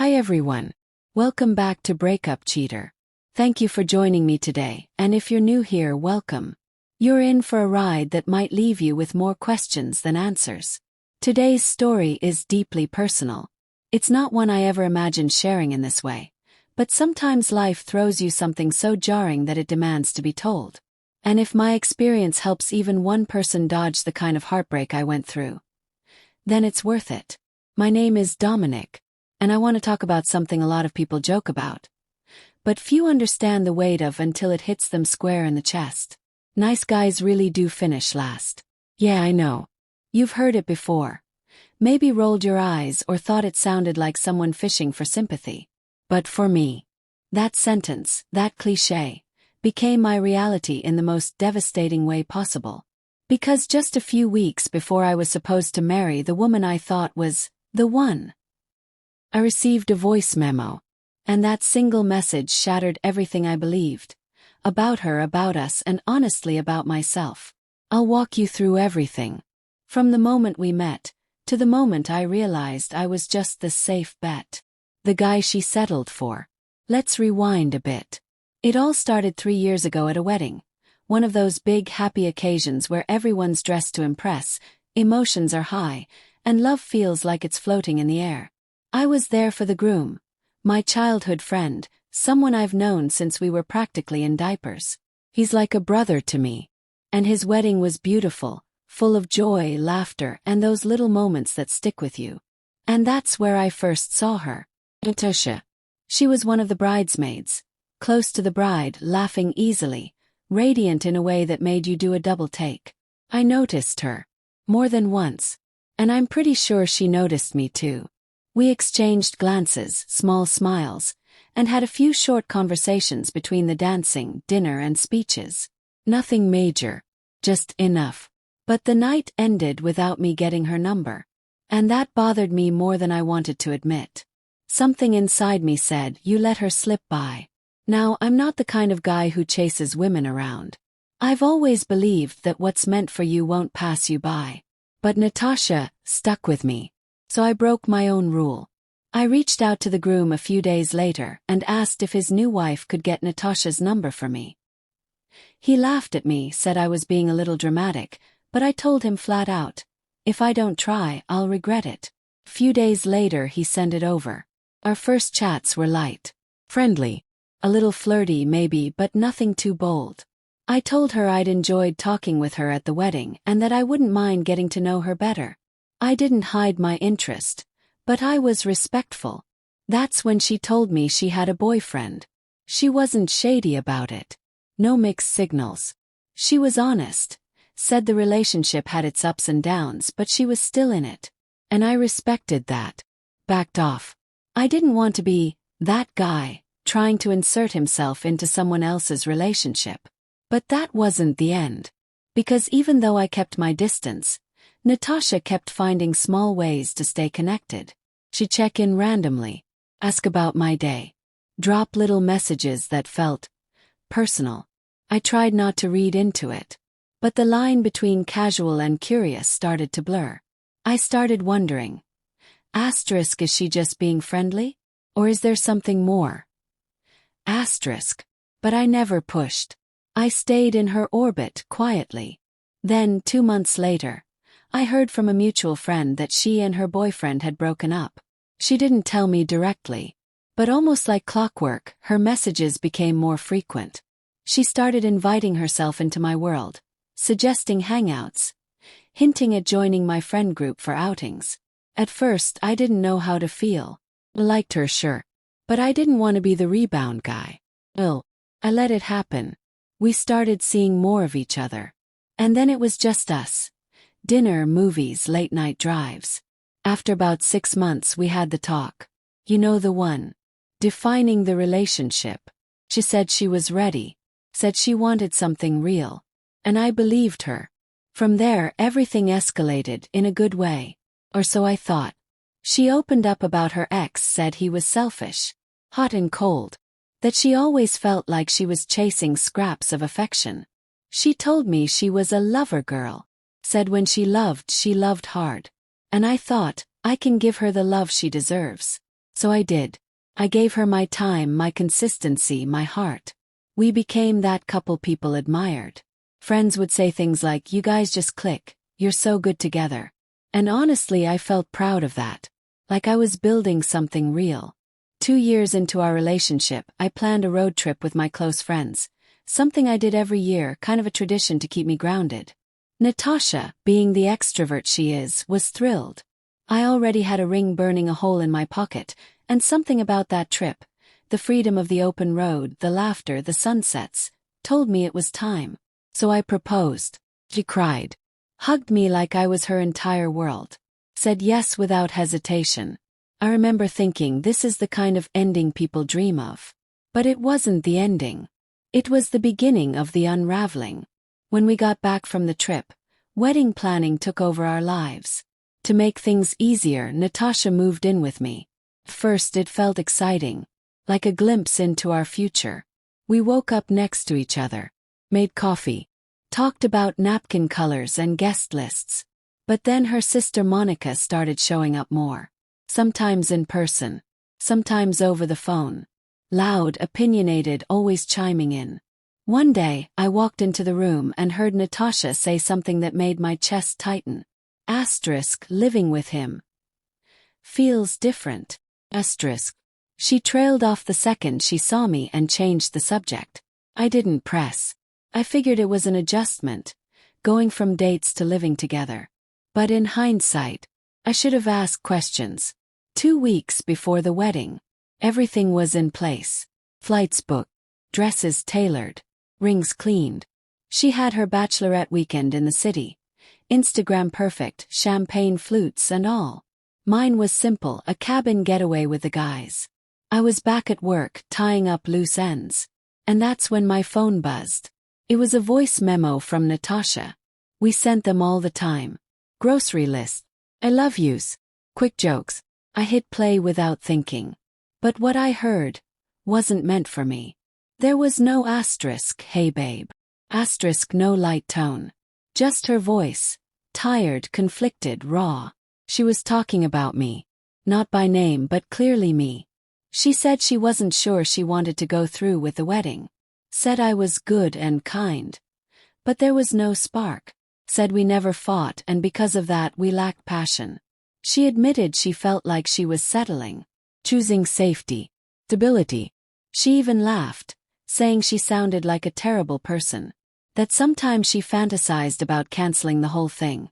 Hi everyone. Welcome back to Breakup Cheater. Thank you for joining me today, and if you're new here, welcome. You're in for a ride that might leave you with more questions than answers. Today's story is deeply personal. It's not one I ever imagined sharing in this way, but sometimes life throws you something so jarring that it demands to be told. And if my experience helps even one person dodge the kind of heartbreak I went through, then it's worth it. My name is Dominic, and I want to talk about something a lot of people joke about, but few understand the weight of until it hits them square in the chest. Nice guys really do finish last. Yeah, I know. You've heard it before. Maybe rolled your eyes or thought it sounded like someone fishing for sympathy. But for me, that sentence, that cliché, became my reality in the most devastating way possible. Because just a few weeks before I was supposed to marry the woman I thought was the one, I received a voice memo, and that single message shattered everything I believed. About her, about us, and honestly about myself. I'll walk you through everything. From the moment we met, to the moment I realized I was just the safe bet. The guy she settled for. Let's rewind a bit. It all started 3 years ago at a wedding. One of those big happy occasions where everyone's dressed to impress, emotions are high, and love feels like it's floating in the air. I was there for the groom, my childhood friend, someone I've known since we were practically in diapers. He's like a brother to me. And his wedding was beautiful, full of joy, laughter, and those little moments that stick with you. And that's where I first saw her. Natasha. She was one of the bridesmaids, close to the bride, laughing easily, radiant in a way that made you do a double take. I noticed her. More than once. And I'm pretty sure she noticed me too. We exchanged glances, small smiles, and had a few short conversations between the dancing, dinner, and speeches. Nothing major, just enough. But the night ended without me getting her number. And that bothered me more than I wanted to admit. Something inside me said, you let her slip by. Now, I'm not the kind of guy who chases women around. I've always believed that what's meant for you won't pass you by. But Natasha stuck with me. So I broke my own rule. I reached out to the groom a few days later and asked if his new wife could get Natasha's number for me. He laughed at me, said I was being a little dramatic, but I told him flat out, if I don't try, I'll regret it. A few days later he sent it over. Our first chats were light, friendly, a little flirty maybe, but nothing too bold. I told her I'd enjoyed talking with her at the wedding and that I wouldn't mind getting to know her better. I didn't hide my interest, but I was respectful. That's when she told me she had a boyfriend. She wasn't shady about it. No mixed signals. She was honest. Said the relationship had its ups and downs, but she was still in it. And I respected that. Backed off. I didn't want to be that guy, trying to insert himself into someone else's relationship. But that wasn't the end. Because even though I kept my distance, Natasha kept finding small ways to stay connected. She'd check in randomly, ask about my day, drop little messages that felt personal. I tried not to read into it, but the line between casual and curious started to blur. I started wondering, asterisk, is she just being friendly? Or is there something more? Asterisk. But I never pushed. I stayed in her orbit quietly. Then, 2 months later, I heard from a mutual friend that she and her boyfriend had broken up. She didn't tell me directly, but almost like clockwork, her messages became more frequent. She started inviting herself into my world, suggesting hangouts, hinting at joining my friend group for outings. At first, I didn't know how to feel. Liked her, sure, but I didn't want to be the rebound guy. I let it happen. We started seeing more of each other. And then it was just us. Dinner, movies, late-night drives. After about 6 months we had the talk. You know, the one. Defining the relationship. She said she was ready. Said she wanted something real. And I believed her. From there everything escalated in a good way. Or so I thought. She opened up about her ex, said he was selfish. Hot and cold. That she always felt like she was chasing scraps of affection. She told me she was a lover girl. Said when she loved hard. And I thought, I can give her the love she deserves. So I did. I gave her my time, my consistency, my heart. We became that couple people admired. Friends would say things like, "You guys just click, you're so good together." And honestly, I felt proud of that. Like I was building something real. 2 years into our relationship, I planned a road trip with my close friends. Something I did every year, kind of a tradition to keep me grounded. Natasha, being the extrovert she is, was thrilled. I already had a ring burning a hole in my pocket, and something about that trip, the freedom of the open road, the laughter, the sunsets, told me it was time. So I proposed. She cried, hugged me like I was her entire world, said yes without hesitation. I remember thinking, this is the kind of ending people dream of. But it wasn't the ending. It was the beginning of the unraveling. When we got back from the trip, wedding planning took over our lives. To make things easier, Natasha moved in with me. At first it felt exciting, like a glimpse into our future. We woke up next to each other, made coffee, talked about napkin colors and guest lists. But then her sister Monica started showing up more. Sometimes in person, sometimes over the phone. Loud, opinionated, always chiming in. One day, I walked into the room and heard Natasha say something that made my chest tighten. Living with him feels different. She trailed off the second she saw me and changed the subject. I didn't press. I figured it was an adjustment, going from dates to living together. But in hindsight, I should have asked questions. 2 weeks before the wedding, everything was in place. Flights booked, dresses tailored, rings cleaned. She had her bachelorette weekend in the city. Instagram perfect, champagne flutes and all. Mine was simple, a cabin getaway with the guys. I was back at work, tying up loose ends. And that's when my phone buzzed. It was a voice memo from Natasha. We sent them all the time. Grocery list. I love yous. Quick jokes. I hit play without thinking. But what I heard wasn't meant for me. There was no asterisk, "Hey babe." Asterisk, no light tone. Just her voice. Tired, conflicted, raw. She was talking about me. Not by name, but clearly me. She said she wasn't sure she wanted to go through with the wedding. Said I was good and kind. But there was no spark. Said we never fought and because of that we lacked passion. She admitted she felt like she was settling, choosing safety, stability. She even laughed, saying she sounded like a terrible person. That sometimes she fantasized about canceling the whole thing.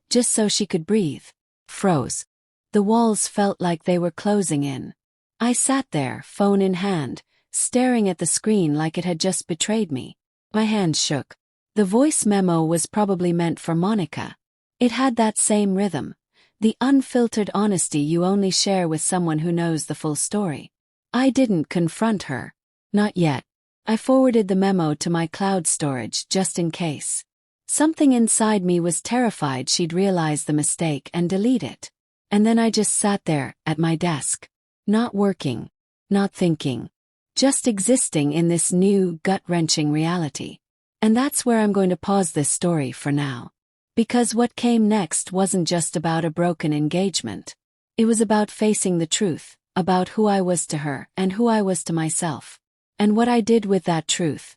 Just so she could breathe. Froze. The walls felt like they were closing in. I sat there, phone in hand, staring at the screen like it had just betrayed me. My hands shook. The voice memo was probably meant for Monica. It had that same rhythm. The unfiltered honesty you only share with someone who knows the full story. I didn't confront her. Not yet. I forwarded the memo to my cloud storage just in case. Something inside me was terrified she'd realize the mistake and delete it. And then I just sat there, at my desk. Not working. Not thinking. Just existing in this new, gut-wrenching reality. And that's where I'm going to pause this story for now. Because what came next wasn't just about a broken engagement. It was about facing the truth, about who I was to her and who I was to myself. And what I did with that truth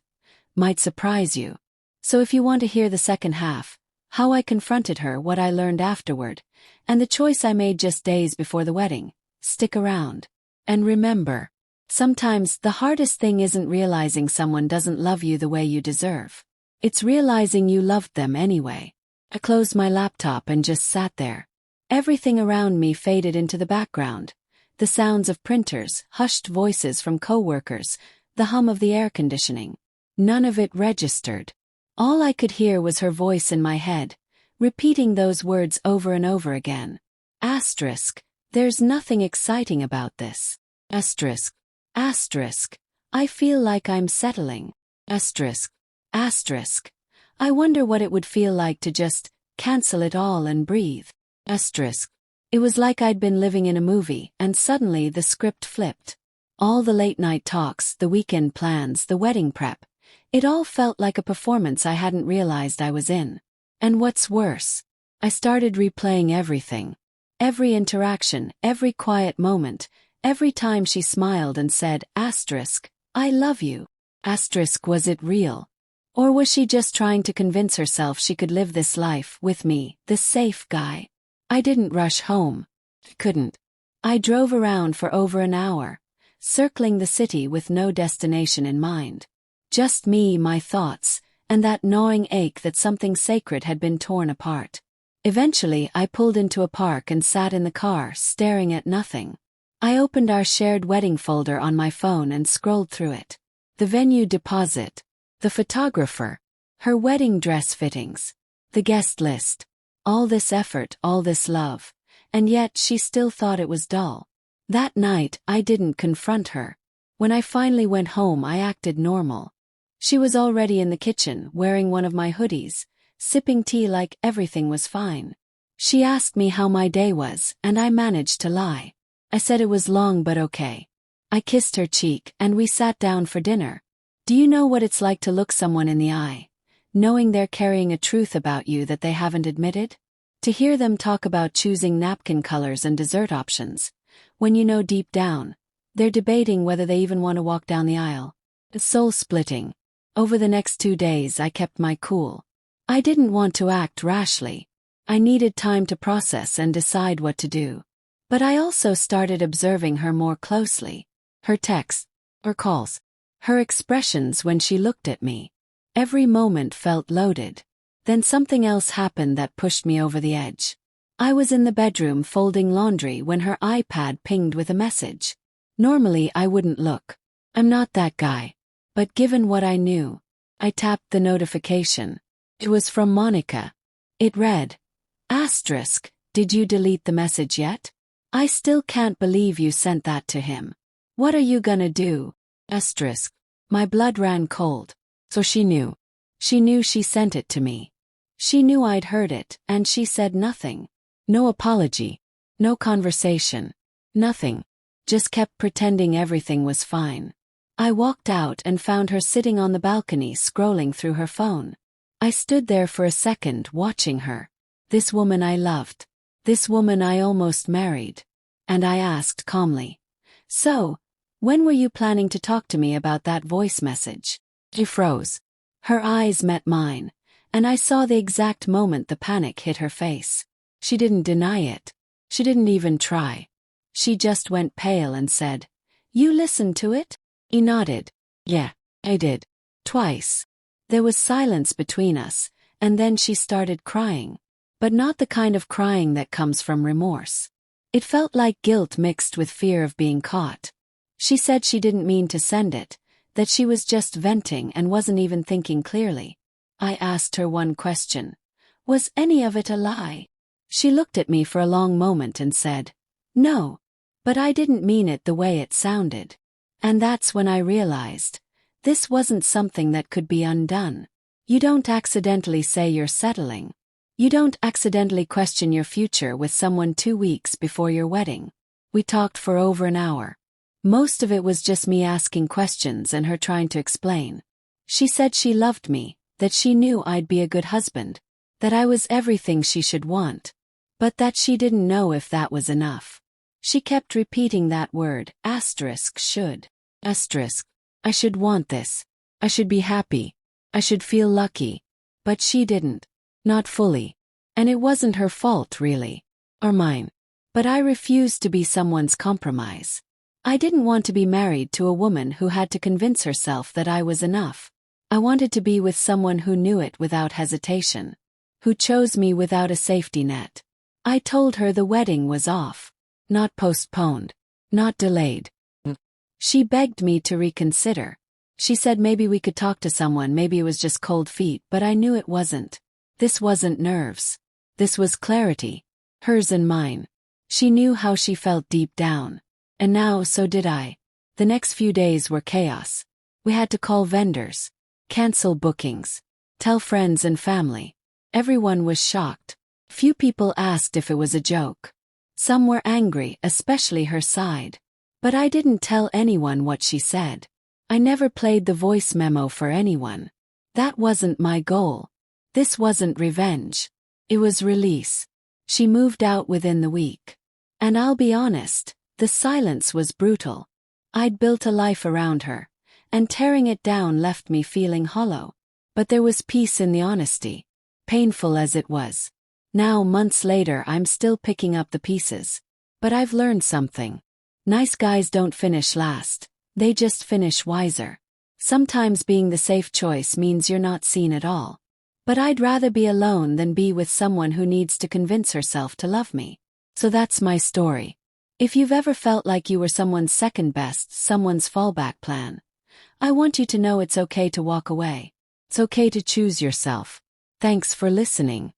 might surprise you. So if you want to hear the second half, how I confronted her, what I learned afterward, and the choice I made just days before the wedding, stick around. And remember, sometimes the hardest thing isn't realizing someone doesn't love you the way you deserve. It's realizing you loved them anyway. I closed my laptop and just sat there. Everything around me faded into the background. The sounds of printers, hushed voices from coworkers, the hum of the air conditioning. None of it registered. All I could hear was her voice in my head, repeating those words over and over again. Asterisk, there's nothing exciting about this. Asterisk, asterisk, I feel like I'm settling. Asterisk, asterisk, I wonder what it would feel like to just cancel it all and breathe. Asterisk. It was like I'd been living in a movie, and suddenly the script flipped. All the late-night talks, the weekend plans, the wedding prep. It all felt like a performance I hadn't realized I was in. And what's worse, I started replaying everything. Every interaction, every quiet moment, Every time she smiled and said, I love you. Was it real? Or was she just trying to convince herself she could live this life with me, the safe guy? I didn't rush home. Couldn't. I drove around for over an hour, circling the city with no destination in mind. Just me, my thoughts, and that gnawing ache that something sacred had been torn apart. Eventually, I pulled into a park and sat in the car, staring at nothing. I opened our shared wedding folder on my phone and scrolled through it. The venue deposit, the photographer, her wedding dress fittings, the guest list. All this effort, all this love, and yet she still thought it was dull. That night, I didn't confront her. When I finally went home, I acted normal. She was already in the kitchen, wearing one of my hoodies, sipping tea like everything was fine. She asked me how my day was, and I managed to lie. I said it was long but okay. I kissed her cheek, and we sat down for dinner. Do you know what it's like to look someone in the eye, knowing they're carrying a truth about you that they haven't admitted? To hear them talk about choosing napkin colors and dessert options, when you know deep down, they're debating whether they even want to walk down the aisle. It's soul-splitting. Over the next 2 days I kept my cool. I didn't want to act rashly. I needed time to process and decide what to do. But I also started observing her more closely. Her texts, her calls, her expressions when she looked at me. Every moment felt loaded. Then something else happened that pushed me over the edge. I was in the bedroom folding laundry when her iPad pinged with a message. Normally I wouldn't look. I'm not that guy. But given what I knew, I tapped the notification. It was from Monica. It read, "Did you delete the message yet? I still can't believe you sent that to him. What are you gonna do?" My blood ran cold. So she knew. She knew she sent it to me. She knew I'd heard it, and she said nothing. No apology. No conversation. Nothing. Just kept pretending everything was fine. I walked out and found her sitting on the balcony scrolling through her phone. I stood there for a second watching her. This woman I loved. This woman I almost married. And I asked calmly, "So, when were you planning to talk to me about that voice message?" She froze. Her eyes met mine, and I saw the exact moment the panic hit her face. She didn't deny it. She didn't even try. She just went pale and said, "You listened to it?" He nodded. "Yeah, I did. Twice." There was silence between us, and then she started crying. But not the kind of crying that comes from remorse. It felt like guilt mixed with fear of being caught. She said she didn't mean to send it, that she was just venting and wasn't even thinking clearly. I asked her one question. Was any of it a lie? She looked at me for a long moment and said, "No. But I didn't mean it the way it sounded." And that's when I realized, this wasn't something that could be undone. You don't accidentally say you're settling. You don't accidentally question your future with someone 2 weeks before your wedding. We talked for over an hour. Most of it was just me asking questions and her trying to explain. She said she loved me, that she knew I'd be a good husband, that I was everything she should want, but that she didn't know if that was enough. She kept repeating that word, should. I should want this. I should be happy. I should feel lucky. But she didn't. Not fully. And it wasn't her fault, really. Or mine. But I refused to be someone's compromise. I didn't want to be married to a woman who had to convince herself that I was enough. I wanted to be with someone who knew it without hesitation. Who chose me without a safety net. I told her the wedding was off. Not postponed. Not delayed. She begged me to reconsider. She said maybe we could talk to someone, maybe it was just cold feet, but I knew it wasn't. This wasn't nerves. This was clarity. Hers and mine. She knew how she felt deep down. And now so did I. The next few days were chaos. We had to call vendors. Cancel bookings. Tell friends and family. Everyone was shocked. Few people asked if it was a joke. Some were angry, especially her side. But I didn't tell anyone what she said. I never played the voice memo for anyone. That wasn't my goal. This wasn't revenge. It was release. She moved out within the week. And I'll be honest, The silence was brutal. I'd built a life around her, and tearing it down left me feeling hollow. But there was peace in the honesty, painful as it was. Now, months later, I'm still picking up the pieces. But I've learned something. Nice guys don't finish last, they just finish wiser. Sometimes being the safe choice means you're not seen at all. But I'd rather be alone than be with someone who needs to convince herself to love me. So that's my story. If you've ever felt like you were someone's second best, someone's fallback plan, I want you to know it's okay to walk away. It's okay to choose yourself. Thanks for listening.